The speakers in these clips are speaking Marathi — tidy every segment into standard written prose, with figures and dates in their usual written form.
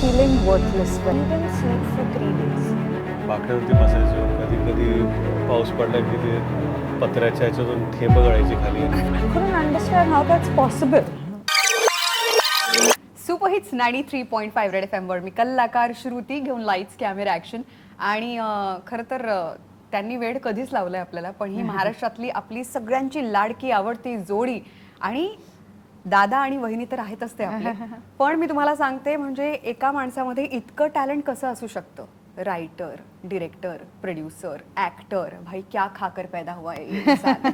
feeling worthless when you didn't sleep for 3 days. बाकड्यावरती बसायचो, कधी कधी पाऊस पडला की ते पत्र्याच्या ह्याच्यातून थेंब गळायची खाली. I couldn't understand how that's possible. Super hits 93.5 red FM वर मी कलाकार श्रुती घेऊन लाईट्स कॅमेरा ॲक्शन आणि खरं तर त्यांनी वेळ कधीच लावलाय आपल्याला, पण ही महाराष्ट्रातली आपली सगळ्यांची लाडकी आवडती जोडी आणि दादा आणि वहिनी तर आहेतच ते आपले. पण मी तुम्हाला सांगते, म्हणजे एका माणसामध्ये इतकं टॅलेंट कसं असू शकतं. रायटर, डिरेक्टर, प्रोड्युसर, ॲक्टर, भाई क्या खाकर पैदा हुआ है ये इंसान.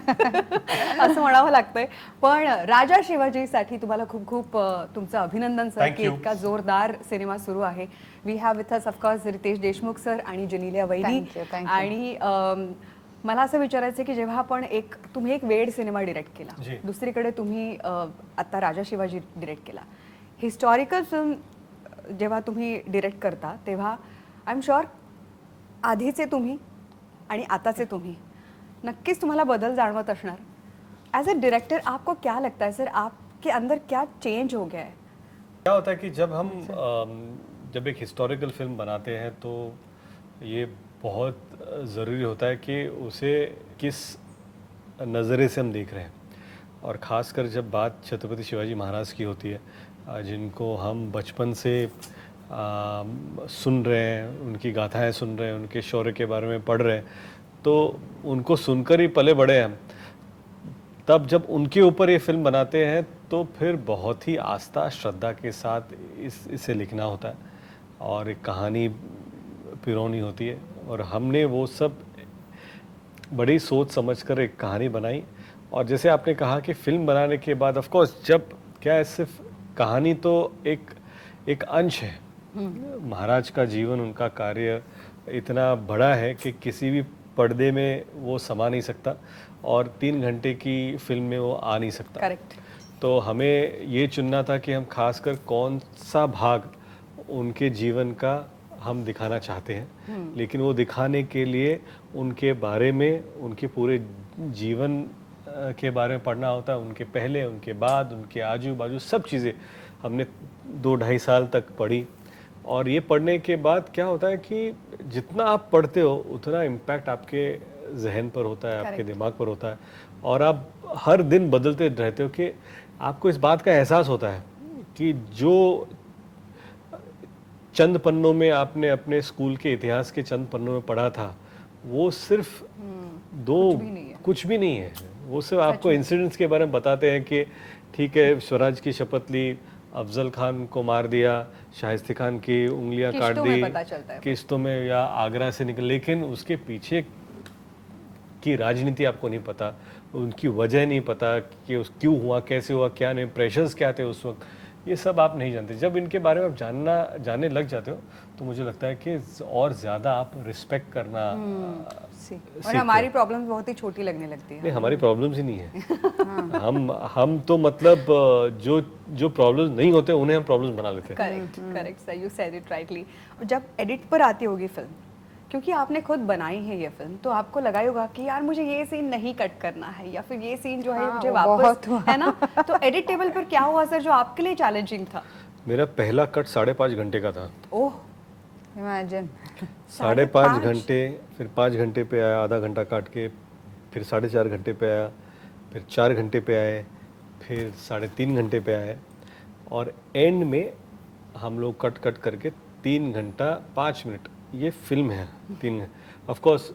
असं म्हणावं लागतंय. पण राजा शिवाजीसाठी तुम्हाला खूप खूप तुमचं अभिनंदन सर, Thank की you. इतका जोरदार सिनेमा सुरू आहे. We have with us of course Riteish Deshmukh sir आणि Genelia Vaidi. Thank you, thank you. आणि मला असं विचारायचं की जेव्हा आपण तुम्ही एक वेड सिनेमा डिरेक्ट केला, जी. दुसरीकडे तुम्ही आता राजा शिवाजी डिरेक्ट केला, हिस्टॉरिकल फिल्म जेव्हा तुम्ही डिरेक्ट करता तेव्हा आय एम शुअर आधीचे तुम्ही आणि आताचे तुम्ही नक्कीच तुम्हाला बदल जाणवत असणार. ॲज अ डिरेक्टर आपको क्या लगता है सर, आपके अंदर क्या चेंज हो गया है? क्या होता है कि जब एक हिस्टोरिकल फिल्म बनाते हैं तो ये बहुत ज़रूरी होता है कि उसे किस नज़रे से हम देख रहे हैं. और ख़ासकर जब बात छत्रपति शिवाजी महाराज की होती है, जिनको हम बचपन से सुन रहे हैं, उनकी गाथाएं सुन रहे हैं, उनके शौर्य के बारे में पढ़ रहे हैं, तो उनको सुनकर ही पले बड़े हैं हम. तब जब उनके ऊपर ये फिल्म बनाते हैं तो फिर बहुत ही आस्था श्रद्धा के साथ इसे लिखना होता है और एक कहानी पिरोनी होती है. और हमने वो सब बड़ी सोच समझकर एक कहानी बनाई. और जैसे आपने कहा कि फिल्म बनाने के बाद ऑफ कोर्स जब क्या है, सिर्फ कहानी तो एक अंश है. महाराज का जीवन, उनका कार्य इतना बड़ा है कि किसी भी पर्दे में वो समा नहीं सकता और 3 घंटे की फिल्म में वो आ नहीं सकता. करेक्ट. तो हमें ये चुनना था कि हम खासकर कौन सा भाग उनके जीवन का हम दिखाना चाहते हैं. लेकिन वो दिखाने के लिए उनके बारे में, उनके पूरे जीवन के बारे में पढ़ना होता है. उनके पहले, उनके बाद, उनके आजू बाजू सब चीज़ें हमने 2-2.5 साल तक पढ़ी. और ये पढ़ने के बाद क्या होता है कि जितना आप पढ़ते हो उतना इम्पैक्ट आपके जहन पर होता है, आपके दिमाग पर होता है. और आप हर दिन बदलते रहते हो कि आपको इस बात का एहसास होता है कि जो चंद पन्नों में आपने अपने स्कूल के इतिहास के चंद पन्नों में पढ़ा था, वो सिर्फ कुछ भी नहीं है. वो सिर्फ आपको इंसिडेंट्स के बारे में बताते हैं कि ठीक है, स्वराज की शपथ ली, अफजल खान को मार दिया, शाहिस्ते खान की उंगलियां काट दी किश्तों में, या आगरा से निकल, लेकिन उसके पीछे की राजनीति आपको नहीं पता, उनकी वजह नहीं पता कि उस क्यों हुआ, कैसे हुआ, क्या नहीं, प्रेशर्स क्या थे उस वक्त, ये सब आप नहीं जानते. जब इनके बारे में आप जानने लग जाते हो तो मुझे लगता है कि और ज़्यादा आप रिस्पेक्ट करना और हमारी प्रॉब्लम्स बहुत ही छोटी लगने लगती है. नहीं, हमारी प्रॉब्लम्स ही नहीं है. हम तो मतलब जो प्रॉब्लम्स नहीं होते उन्हें हम प्रॉब्लम्स बना लेते हैं. Correct sir, you sed it rightly. जब एडिट पर आती होगी फिल्म, क्योंकि आपने खुद बनाई है ये फिल्म, तो आपको लगा ही होगा कि यार मुझे ये सीन नहीं कट करना है, या फिर ये सीन जो है मुझे वापस, है ना. तो एडिट टेबल पर क्या हुआ सर जो आपके लिए चैलेंजिंग था? मेरा पहला कट 5.5 घंटे का था. ओह, Imagine. 5.5 घंटे, फिर 5 घंटे पे आया, आधा घंटा काट के, फिर 4.5 घंटे पे आया, फिर 4 घंटे पे आए, फिर 3.5 घंटे पे आए, और एंड में हम लोग कट करके 3 घंटा 5 मिनट ये फिल्म है. 3 ऑफ कोर्स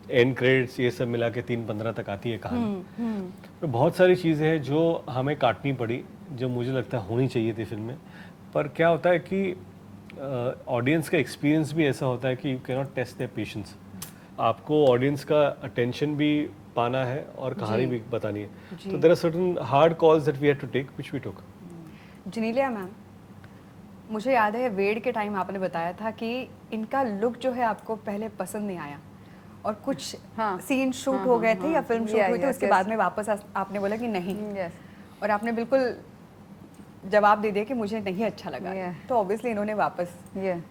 एंड क्रेडिट्स ये सब मिला के 3:15 तक आती है कहानी. तो बहुत सारी चीज़ें हैं जो हमें काटनी पड़ी, जो मुझे लगता है होनी चाहिए थी फिल्म में. पर क्या होता है कि ऑडियंस का एक्सपीरियंस भी ऐसा होता है कि you can not test their patience. आपको ऑडियंस का अटेंशन भी पाना है और कहानी भी बतानी है. तो there are certain hard calls that we had to take, which we took. Genelia ma'am, मुझे याद है वेड के टाइम आपने बताया था कि इनका लुक जो है आपको पहले पसंद नहीं आया और कुछ सीन शूट हो गए थे या फिल्म शूट हुई थी, उसके बाद में वापस आपने बोला कि नहीं. और आपने बिल्कुल जवाब दे दिया कि मुझे नहीं अच्छा लगा. तो ऑब्वियसली इन्होंने वापस,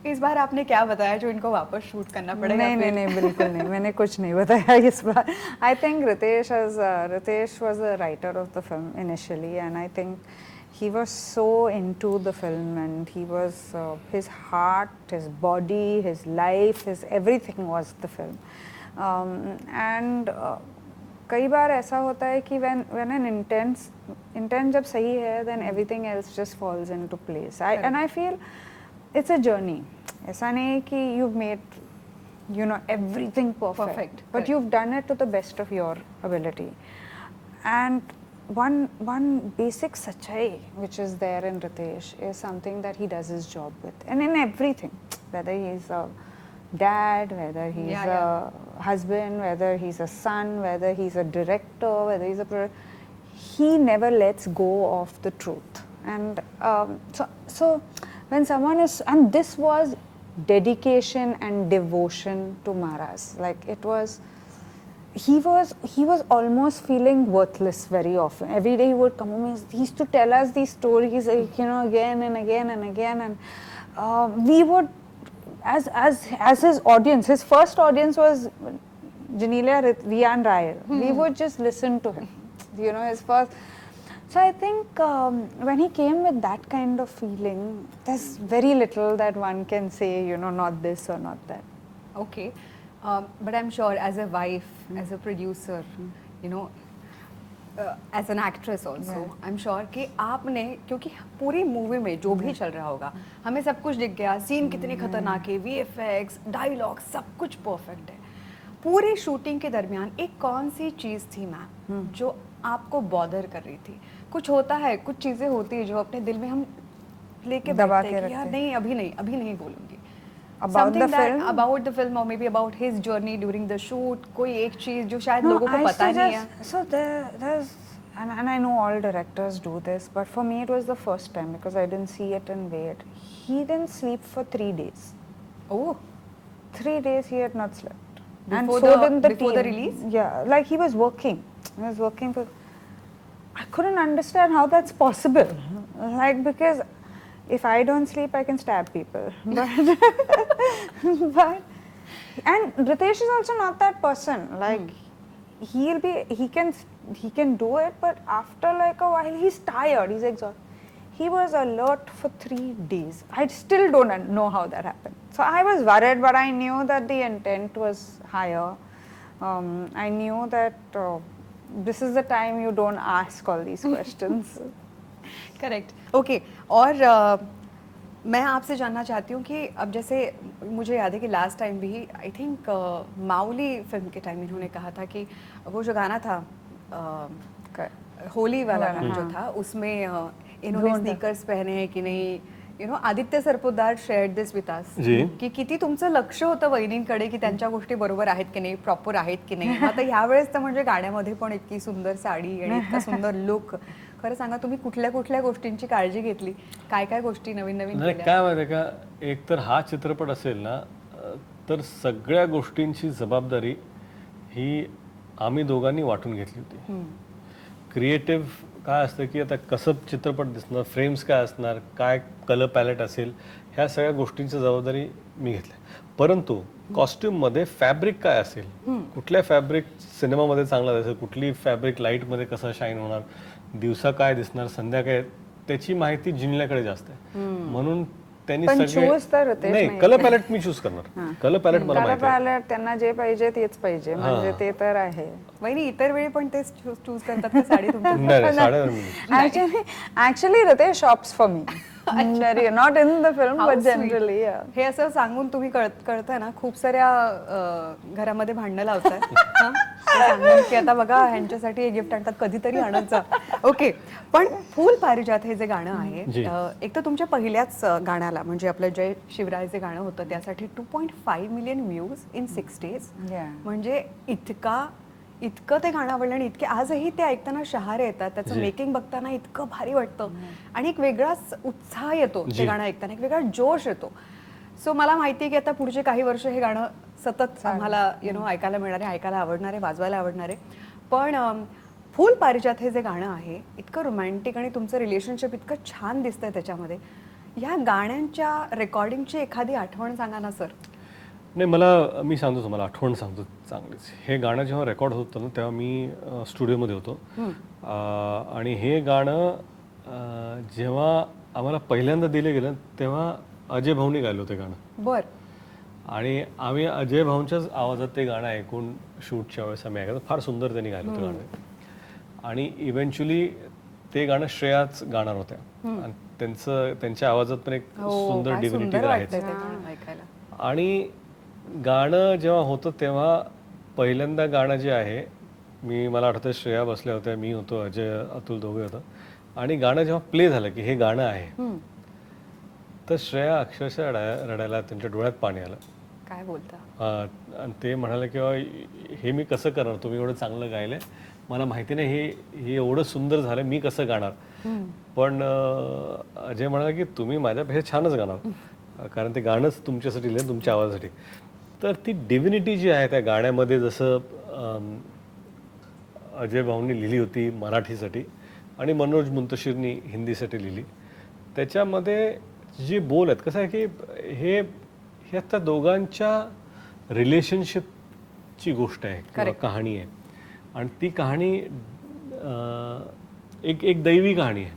इस बार आपने क्या बताया जो इनको वापस शूट करना पड़ेगा? नहीं, बिल्कुल नहीं, मैंने कुछ नहीं बताया इस बार. आई थिंक रितेश वाज the writer of the film initially, and I think he was so into the film, and he was his heart, his body, his life, his everything was the film. And कई बार ऐसा होता है कि when an intent जब सही है, then everything else just falls into place. And I feel it's a journey. ऐसा नहीं है कि you've made, you know, everything perfect. But you've done it to the best of your ability. And one basic sachai which is there in Ritesh is something that he does his job with, and in everything, whether he's a dad, whether he's a husband, whether he's a son, whether he's a director, whether he's a producer, he never lets go of the truth. And so when someone is, and this was dedication and devotion to Maharaj, like it was, he was almost feeling worthless very often. Every day he would come home, he used to tell us these stories, like, you know, again and again and again, and we would, as his audience, his first audience was Janelia, Rian Rayal. We would just listen to him, you know, his first. So I think when he came with that kind of feeling, there's very little that one can say, you know, not this or not that. Okay. But I'm sure as a wife, as a producer, you know, as an actress also, I'm sure कि आपने, क्योंकि पूरी मूवी में जो भी चल रहा होगा, हमें सब कुछ दिख गया, सीन कितने खतरनाक है, VFX, डायलॉग, सब कुछ परफेक्ट है. पूरी शूटिंग के दरमियान एक कौन सी चीज़ थी मैम जो आपको बॉदर कर रही थी? कुछ होता है, कुछ चीज़ें होती है जो अपने दिल में हम लेके बैठते हैं कि यार नहीं, अभी नहीं बोलूँगी. About the film? About the film, or maybe about his journey during the shoot. कोई एक चीज जो शायद लोगों को पता नहीं है. So there's, and I know all directors do this, but for me it was the first time because I didn't see it in Wade. He didn't sleep for 3 days. Oh, 3 days he had not slept. Before the release? Yeah, like he was working. He was working for. I couldn't understand how that's possible. Like, because if I don't sleep, I can stab people. But and Ritesh is also not that person. Like he can do it, but after like a while, he's tired. He's exhausted. He was alert for 3 days. I still don't know how that happened. So I was worried, but I knew that the intent was higher. I knew that this is the time you don't ask all these questions. Correct. Okay. और मैं आपसे जानना चाहती हूँ कि अब जैसे मुझे याद है कि लास्ट टाइम भी I think Mauli film K time इन्होंने कहा था कि वो जो गाना था होली वाला गाना जो था, उसमें इन्होंने स्नीकर्स पहने हैं की नाही, you know, Aditya Sarpotdar shared this with us की किती तुमचं लक्ष होतं वहिनींकडे की त्यांच्या गोष्टी बरोबर आहेत की नाही, प्रॉपर आहेत की नाही. आता ह्यावेळेस तर म्हणजे गाण्यामध्ये पण इतकी सुंदर साडी आणि इतका सुंदर लुक. खरं सांगा, तुम्ही कुठल्या गोष्टींची काळजी घेतली, काय गोष्टी नवीन नाही, काय माहिती का, एक तर हा चित्रपट असेल ना, तर सगळ्या गोष्टींची जबाबदारी ही आम्ही दोघांनी वाटून घेतली होती. क्रिएटिव्ह काय असतं की आता कसं चित्रपट दिसणार, फ्रेम्स काय असणार, काय कलर पॅलेट असेल, ह्या सगळ्या गोष्टींची जबाबदारी मी घेतली. परंतु कॉस्ट्युममध्ये फॅब्रिक काय असेल, कुठल्या फॅब्रिक सिनेमामध्ये चांगला दिसेल, कुठली फॅब्रिक लाईटमध्ये कसं शाईन होणार, दिवसा काय दिसणार, संध्याकाळ, त्याची माहिती जिनल्याकडे जास्त आहे. म्हणून त्यांनी सगळे नाही, कलर पॅलेट मी चूज करणार. कलर पॅलेट मला माहिती आहे. कलर पॅलेट त्यांना जे पाहिजे तेच पाहिजे, म्हणजे ते तर आहे. वहिनी इतर वेळी पण तेच चूज करतात का साडी तुमच्या? नाही, साड्या Actually Ritesh shops for me. Not in the film, but generally, yeah. हे असं सांगून तुम्ही कळतंय ना, खूप साऱ्या घरामध्ये भांडणं लावताय सांगून की आता बघा ह्यांच्यासाठी हे गिफ्ट आणतात, कधीतरी आणायचं. ओके. पण फूल पारिजात हे जे गाणं आहे, एक तर तुमच्या पहिल्याच गाण्याला म्हणजे आपलं जय शिवरायचे गाणं होतं, त्यासाठी 2.5 मिलियन व्ह्यूज इन 6 days. म्हणजे इतकं ते गाणं आवडलं आणि इतके आजही ते ऐकताना शहारे येतात. त्याचं मेकिंग बघताना इतकं भारी वाटतं आणि एक वेगळाच उत्साह येतो ते गाणं ऐकताना, एक वेगळा जोश येतो. सो मला माहिती आहे की आता पुढचे काही वर्ष हे गाणं सतत आम्हाला ऐकायला मिळणार आहे, ऐकायला आवडणार आहे, वाजवायला आवडणार आहे. पण फूल पारिजात हे जे गाणं आहे, इतकं रोमॅन्टिक आणि तुमचं रिलेशनशिप इतकं छान दिसतंय त्याच्यामध्ये. या गाण्यांच्या रेकॉर्डिंगची एखादी आठवण सांगा ना सर. नाही, मी सांगतो तुम्हाला, आठवण सांगतो चांगलीच. हे गाणं जेव्हा रेकॉर्ड होत होतं ना, तेव्हा मी स्टुडिओमध्ये होतो आणि हे गाणं जेव्हा आम्हाला पहिल्यांदा दिले गेलं तेव्हा अजय भाऊनी गायलं होतं गाणं बर. आणि आम्ही अजय भाऊंच्याच आवाजात ते गाणं ऐकून शूटच्या वेळेस आम्ही ऐकलं. फार सुंदर त्यांनी गायलं होतं गाणं. आणि इव्हेंच्युअली ते गाणं श्रेयाच गाणार होत्या आणि त्यांच्या आवाजात पण एक सुंदर काय डिव्हिनिटी सुंदर आहे. वाटतंय ते गाणं ऐकायला. आणि गाणं जेव्हा होतं तेव्हा पहिल्यांदा गाणं जे आहे, मला आठवतं श्रेया बसल्या होत्या, मी होतो, अजय अतुल दोघे होतं आणि गाणं जेव्हा प्ले झालं की हे गाणं आहे, तर श्रेया अक्षरशः रडायला त्यांच्या डोळ्यात पाणी आलं. काय बोलता. आणि ते म्हणाले किंवा हे मी कसं करणार, तुम्ही एवढं चांगलं गायलंय, मला माहिती नाही हे एवढं सुंदर झालं, मी कसं गाणार. पण अजय म्हणाला की तुम्ही माझ्यापेक्षा छानच गाणार, कारण ते गाणंच तुमच्यासाठी लिहिलं, तुमच्या आवाजासाठी. तर ती डिव्हिनिटी जी आहे त्या गाण्यामध्ये, जसं अजय भाऊंनी लिहिली होती मराठीसाठी आणि मनोज मुंतशिरनी हिंदीसाठी लिहिली, त्याच्यामध्ये जे बोल आहेत, कसं आहे की हे आता दोघांच्या रिलेशनशिपची गोष्ट आहे किंवा कहाणी आहे. आणि ती कहाणी एक दैवी कहाणी आहे.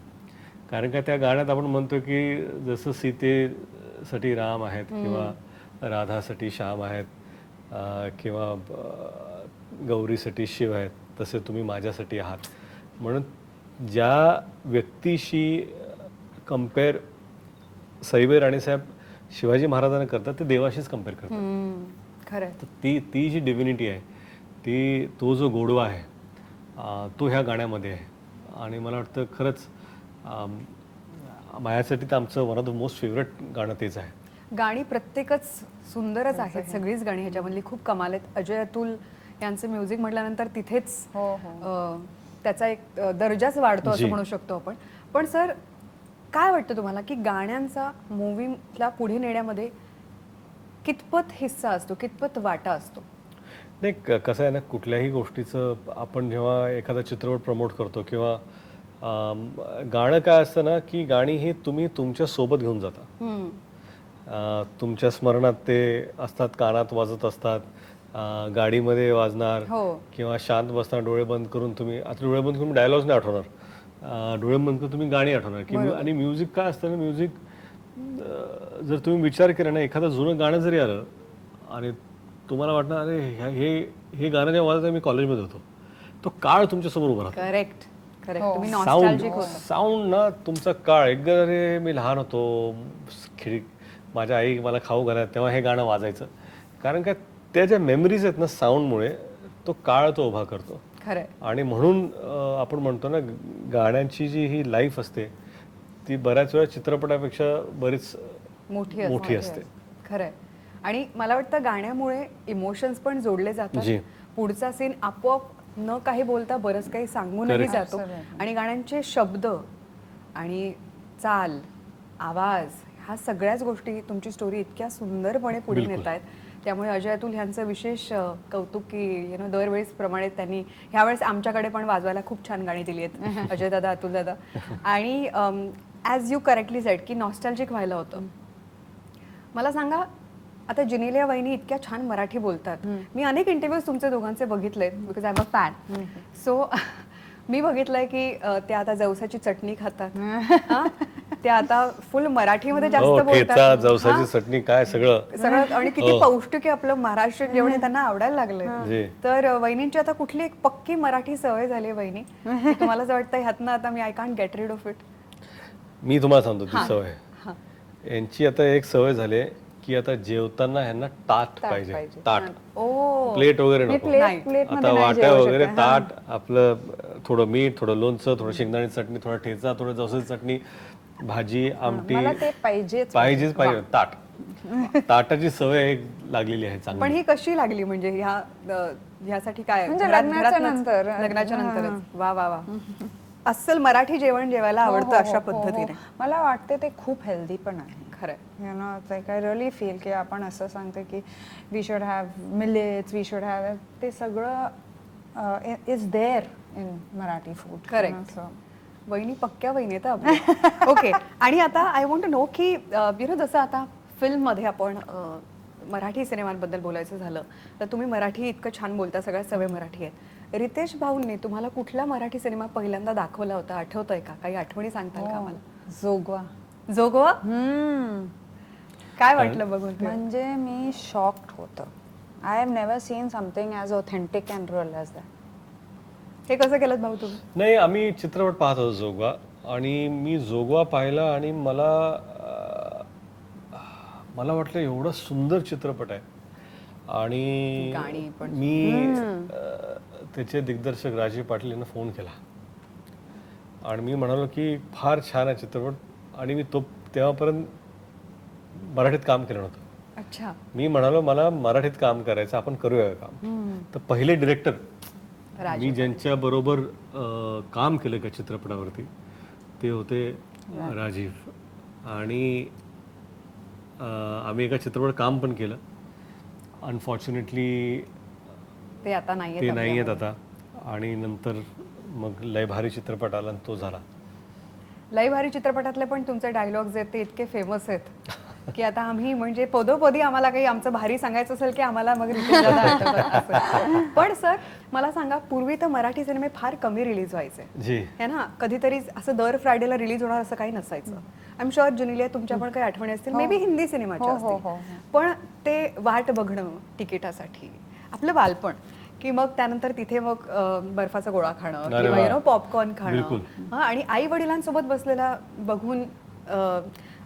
कारण का त्या गाण्यात आपण म्हणतो की जसं सीतेसाठी राम आहेत किंवा राधासाठी श्याम आहेत किंवा गौरीसाठी शिव आहेत, तसे तुम्ही माझ्यासाठी आहात. म्हणून ज्या व्यक्तीशी कम्पेअर सईबाई राणेसाहेब शिवाजी महाराजांना करतात, ते देवाशीच कम्पेअर करतात. खरं. तर ती जी डिव्हिनिटी आहे, तो जो गोडवा आहे, तो ह्या गाण्यामध्ये आहे. आणि मला वाटतं खरंच माझ्यासाठी तर आमचं one of the most favourite गाणं तेच आहे. गाणी प्रत्येकच सुंदरच आहेत, सगळीच गाणी ह्याच्यामधली खूप कमाल आहेत. अजय अतुल यांचं म्युझिक म्हटल्यानंतर तिथेच त्याचा एक दर्जाच वाढतो असं म्हणू शकतो आपण. पण सर, काय वाटतं तुम्हाला की गाण्यांचा मूवीला पुढे नेण्यामध्ये कितपत हिस्सा असतो, कितपत वाटा असतो? नाही, कसं आहे ना, कुठल्याही गोष्टीचं आपण जेव्हा एखादा चित्रपट प्रमोट करतो किंवा गाणं काय असतं ना, की गाणी ही तुम्ही तुमच्या सोबत घेऊन जाता. तुमच्या स्मरणात ते असतात, कानात वाजत असतात, गाडीमध्ये वाजणार किंवा शांत बसताना डोळे बंद करून तुम्ही, आता डोळे बंद करून डायलॉग्स नाही आठवणार, डोळे बंद करून तुम्ही गाणी आठवणार की. आणि म्युझिक काय असतं ना, म्युझिक जर तुम्ही विचार केला ना, एखादं जुनं गाणं जरी आलं आणि तुम्हाला वाटणार अरे हे गाणं जेव्हा वाजतं मी कॉलेजमध्ये होतो, तो काळ तुमच्यासमोर उभा राहतो. करेक्ट. तुम्ही नॉस्टॅल्जिक होता. साऊंड ना तुमचा काळ, एकदा अरे मी लहान होतो, माझ्या आई मला खाऊ घालायला तेव्हा हे गाणं वाजायचं. कारण काय, त्या ज्या मेमरीज आहेत ना साऊंडमुळे, तो काळ तो उभा करतो. खरंय. आणि म्हणून आपण म्हणतो ना, गाण्यांची जी ही लाईफ असते ती बऱ्याच वेळा चित्रपटापेक्षा बरीच मोठी असते. खरंय. आणि मला वाटतं गाण्यामुळे इमोशन्स पण जोडले जातात. पुढचा सीन आपोआप न काही बोलता बरंच काही सांगूनही जातो. आणि गाण्यांचे शब्द आणि चाल, आवाज, ह्या सगळ्याच गोष्टी तुमची स्टोरी इतक्या सुंदरपणे पुढे नेत आहेत. त्यामुळे अजय अतुल ह्यांचं विशेष कौतुक की दरवेळेस प्रमाणे त्यांनी ह्यावेळेस आमच्याकडे पण वाजवायला खूप छान गाणी दिली आहेत अजय दादा, अतुल दादा. आणि ॲज यू करेक्टली सेड की नॉस्टॅल्जिक व्हायला होतं. मला सांगा, आता जिनेलिया वहिनी इतक्या छान मराठी बोलतात. मी अनेक इंटरव्ह्यूज तुमचे दोघांचे बघितलेत, because I am a fan. So मी बघितलंय की त्या आता जवसाची चटणी खातात, त्या आता फुल मराठीमध्ये जास्त बोलतात. जवसाची चटणी काय सगळं, आणि किती पौष्टिक आहे आपलं महाराष्ट्र जेवण, त्यांना आवडायला लागलंय. तर वहिनींची आता कुठली एक पक्की मराठी सवय झाली आहे वहिनी, तुम्हाला असं वाटतं ह्यातनं आता मी I can't get rid of it? मी तुम्हाला सांगतो ती सवय यांची आता एक सवय झाली की आता जेवताना ह्यांना ताट पाहिजे. ताट, प्लेट वगैरे नको. आता वाट्या वगैरे, ताट, आपलं थोडं मीठ, थोडं लोणचं, थोडं शेंगदाण्याची चटणी, थोडा ठेचा, थोडं जवसाची चटणी, भाजी, आमटी पाहिजेच. ताट, ताटाची सवय एक लागलेली आहे चांगली. पण ही कशी लागली, म्हणजे ह्यासाठी काय? लग्नाच्या नंतरच. वा वा वा. अस्सल मराठी जेवण जेवायला आवडतं अशा पद्धतीने. मला वाटते ते खूप हेल्दी पण आहे. खरं. You know, like I really feel की आपण असं सांगतो की we should have millets, we should have, ते सगळं is there in Marathi food. Correct. वहिनी पक्क्या वहिनी आहेत आपल्या. ओके. आणि आता आय वॉन्ट टू नो की जसं आता फिल्ममध्ये आपण मराठी सिनेमांबद्दल बोलायचं झालं तर तुम्ही मराठी इतकं छान बोलता, सगळ्या सवय मराठी आहेत. रितेश भाऊंनी तुम्हाला कुठला मराठी सिनेमा पहिल्यांदा दाखवला होता, आठवतंय का? काही आठवणी सांगताल का मला? जोगवा. जोगवा. हम्म. काय वाटलं बघून ते? म्हणजे मी शॉक्ड होतं. I have never seen something as authentic and real as that. हे कसं केलं भाऊ तुम्ही? नाही, आम्ही चित्रपट पाहत होतो जोगवा, आणि मी जोगवा पाहिला आणि मला वाटलं एवढं सुंदर चित्रपट आहे. आणि गाणी पण. मी त्याचे दिग्दर्शक राजीव पाटील यांना फोन केला आणि मी म्हणालो की फार छान आहे चित्रपट, आणि मी तेव्हापर्यंत मराठीत काम केलं नव्हतं. अच्छा. मी म्हणालो मला मराठीत काम करायचं, आपण करूया काम. तर पहिले डिरेक्टर मी ज्यांच्या बरोबर काम केलं का चित्रपटावरती ते होते राजीव, आणि आम्ही एका चित्रपट काम पण केलं. अनफॉर्च्युनेटली ते आता नाहीये. ते नाही आहेत आता. आणि नंतर मग लय भारी चित्रपट आला आणि तो झाला. लय भारी चित्रपटातले पण तुमचे डायलॉग्स आहेत ते इतके फेमस आहेत की आता आम्ही म्हणजे पदोपदी आम्हाला काही आमचं भारी सांगायचं असेल की आम्हाला मग रितेश दादा आठवतात असं. पण सर मला सांगा, पूर्वी तर मराठी सिनेमे फार कमी रिलीज व्हायचे जी. है ना, कधीतरी असं दर फ्रायडेला रिलीज होणार असं काही नसायचं. आय एम शुअर जुनिलिया तुमच्या पण काही आठवणी असतील, मे बी हिंदी सिनेमाच्या असतील, पण ते वाट बघणं तिकिटासाठी, आपलं बालपण, की मग त्यानंतर तिथे मग बर्फाचा गोळा खाणं किंवा पॉपकॉर्न खाणं, आणि आई वडिलांसोबत बसलेला बघून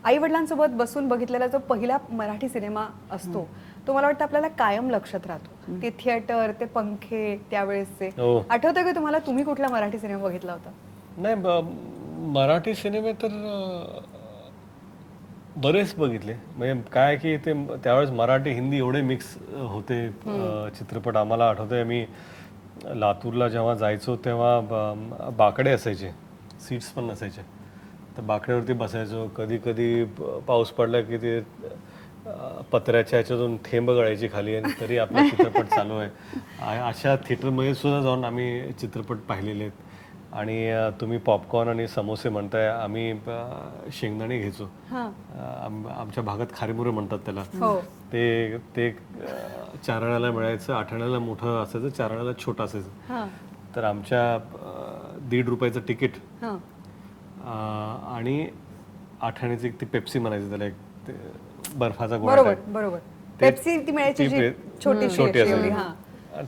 आई वडिलांसोबत बसून बघितलेला जो पहिला मराठी सिनेमा असतो तो मला वाटतं आपल्याला कायम लक्षात राहतो. ते थिएटर, ते पंखे त्यावेळेसचे. आठवतंय का तुम्हाला तुम्ही कुठला मराठी सिनेमा बघितला होता? नाही, मराठी सिनेमे तर बरेच बघितले. म्हणजे काय की ते त्यावेळेस मराठी हिंदी एवढे मिक्स होते चित्रपट. आम्हाला आठवतंय मी लातूरला जेव्हा जायचो तेव्हा बाकडे असायचे, सीट्स पण नसायचे, तर बाकड्यावरती बसायचो. कधी कधी पाऊस पडला की ते पत्र्याच्या ह्याच्यातून थेंब गळायची खाली आणि तरी आपला चित्रपट चालू आहे. अशा थिएटरमध्ये सुद्धा जाऊन आम्ही चित्रपट पाहिलेले आहेत. आणि तुम्ही पॉपकॉर्न आणि समोसे म्हणताय, आम्ही शेंगदाणे घ्यायचो. आमच्या भागात खारीमुरं म्हणतात त्याला. ते ते 4 आण्याला मिळायचं, 8 आण्याला मोठं असायचं, 4 आण्याला छोटं असायचं. तर आमच्या 1.5 रुपयाचं तिकीट आणि 8 आण्याची ती पेप्सी म्हणायची त्याला, एक बर्फाचा गोळा. बरोबर. पेप्सी ती मिळायची जी छोटी असायची.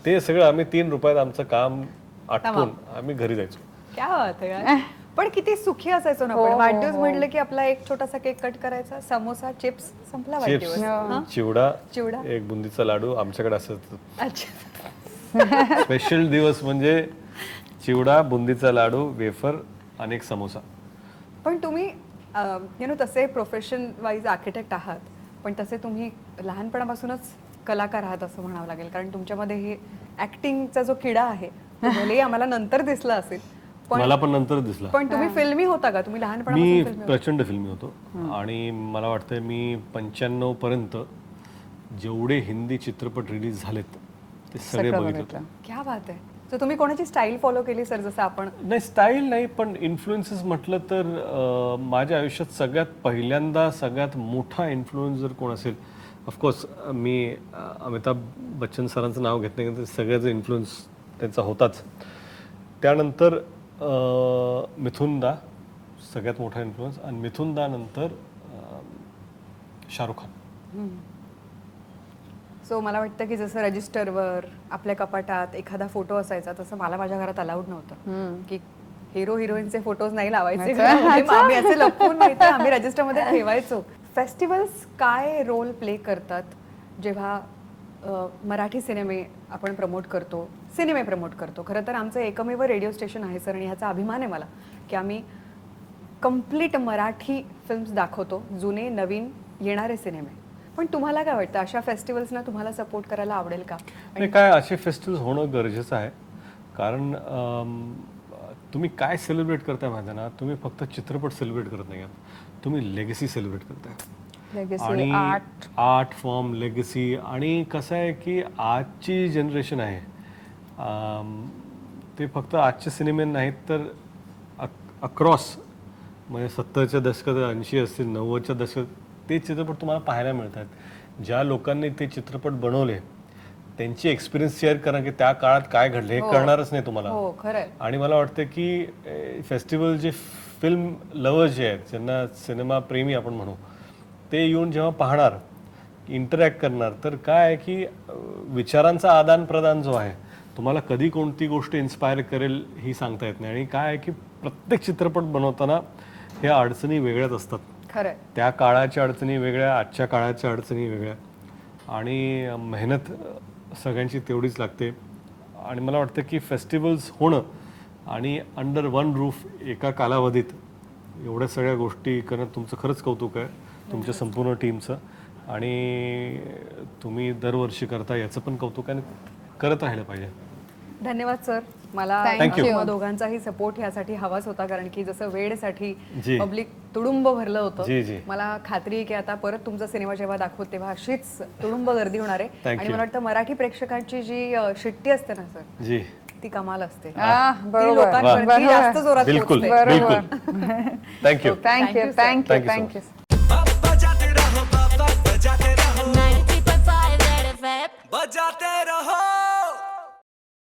ते सगळं आम्ही 3 रुपयात आमचं काम आटपून आम्ही घरी जायचो. क्या बात आहे. पण किती सुखी असायचो ना आपण. वाढदिवस म्हटलं की आपला एक छोटासा केक कट करायचा, समोसा, चिप्स, संपला वाढदिवस. चिवडा, एक बुंदीचा लाडू आमच्याकडे असायचं. अच्छा. स्पेशल दिवस म्हणजे चिवडा, बुंदीचा लाडू, वेफर आणि एक समोसा. पण तुम्ही तसे प्रोफेशन वाईज आर्किटेक्ट आहात, पण तसे तुम्ही लहानपणापासूनच कलाकार आहात असं म्हणावं लागेल, कारण तुमच्यामध्ये हे ऍक्टिंगचा जो किडा आहे भले आम्हाला नंतर दिसला असेल, मला पण नंतर दिसला. पण तुम्ही फिल्मी होता का? तुम्ही लहानपणापासून? मी प्रचंड फिल्मी होतो. आणि मला वाटतं मी 95 पर्यंत जेवढे हिंदी चित्रपट रिलीज झालेत ते सगळे बघितले होते. क्या बात आहे. तर तुम्ही कोणाची स्टाईल फॉलो केली सर? जसं आपण नाही, स्टाईल नाही, पण इन्फ्लुएन्सेस म्हटलं तर माझ्या आयुष्यात सगळ्यात पहिल्यांदा सगळ्यात मोठा इन्फ्लुएन्स जर कोण असेल, ऑफकोर्स मी अमिताभ बच्चन सरांचं नाव घेत नाही, सगळ्याचा इन्फ्लुएन्स त्यांचा होताच. त्यानंतर मिथुन दा सगळ्यात मोठा इन्फ्लुएन्स, आणि मिथुन दा नंतर शाहरुख खान. सो मला वाटतं की जसं रजिस्टरवर आपल्या कपाटात एखादा फोटो असायचा, तसं मला माझ्या घरात अलाउड नव्हतं की हिरो हिरोईनचे फोटोज नाही लावायचे. आम्ही असे लपवून आम्ही रजिस्टरमध्ये ठेवायचो. फेस्टिवल्स काय रोल प्ले करतात जेव्हा मराठी सिनेमे आपण प्रमोट करतो, सिनेमे प्रमोट करतो? खरं तर आमचं एकमेव रेडिओ स्टेशन आहे सर, आणि ह्याचा अभिमान आहे मला की आम्ही कम्प्लीट मराठी फिल्म्स दाखवतो, जुने, नवीन, येणारे सिनेमे. पण तुम्हाला काय वाटतं, अशा फेस्टिवल्सना तुम्हाला सपोर्ट करायला आवडेल का? आणि काय असे फेस्टिवल्स होणं गरजेचं आहे, कारण तुम्ही काय सेलिब्रेट करताय माहिती ना, तुम्ही फक्त चित्रपट सेलिब्रेट करत नाही आहात, तुम्ही लेगसी सेलिब्रेट करताय. आणि आर्ट फॉर्म, लेगसी. आणि कसं आहे की आजची जनरेशन आहे ते फक्त आजचे सिनेमे नाहीत तर अक्रॉस, म्हणजे 70च्या दशकात, 80 असतील, 90च्या दशकात ते चित्रपट तुम्हाला पाहायला मिळतात. ज्या लोकांनी ते चित्रपट बनवले त्यांची एक्सपिरियन्स शेअर करा की त्या काळात काय घडलं हे कळणारच नाही तुम्हाला. हो खरंय. आणि मला वाटतं की फेस्टिवल जे फिल्म लवर्स जे आहेत, ज्यांना सिनेमा प्रेमी आपण म्हणू, ते येऊन जेव्हा पाहणार, इंटरॅक्ट करणार, तर काय आहे की विचारांचा आदान प्रदान जो आहे, तुम्हाला कधी कोणती गोष्ट इन्स्पायर करेल ही सांगता येत नाही. आणि काय आहे की प्रत्येक चित्रपट बनवताना ह्या अडचणी वेगळ्याच असतात. खरंय. त्या काळाच्या अडचणी वेगळ्या, आजच्या काळाच्या अडचणी वेगळ्या, आणि मेहनत सगळ्यांची तेवढीच लागते. आणि मला वाटतं की फेस्टिवल्स होणं आणि अंडर वन रूफ एका कालावधीत एवढ्या सगळ्या गोष्टी करणं तुमचं खरंच कौतुक आहे, तुमच्या संपूर्ण टीमचं. आणि तुम्ही दरवर्षी करता याचं पण कौतुक आहे आणि करत राहिलं पाहिजे. धन्यवाद सर. मला Thank you. तुम्हा दोघांचाही सपोर्ट यासाठी हवाच होता, कारण की जसं वेळसाठी जी. पब्लिक तुडुंब भरलं जी, होतं. जी. मला खात्री आहे की आता परत तुमचा सिनेमा जेव्हा दाखवत तेव्हा अशीच तुडुंब गर्दी होणार आहे. Thank आणि you. मला वाटतं मराठी प्रेक्षकांची जी शिट्टी असते ना सर, जी, ती कमाल असते. बरोबर. ती लोकांवरती बरोबर. जास्त जोरात बिलकुल पोहोचते. बिलकुल. Thank you. Thank you sir. Thank you Thank you so thank you. बजाते रहो 93.5 रेड एफएम बजाते रहो.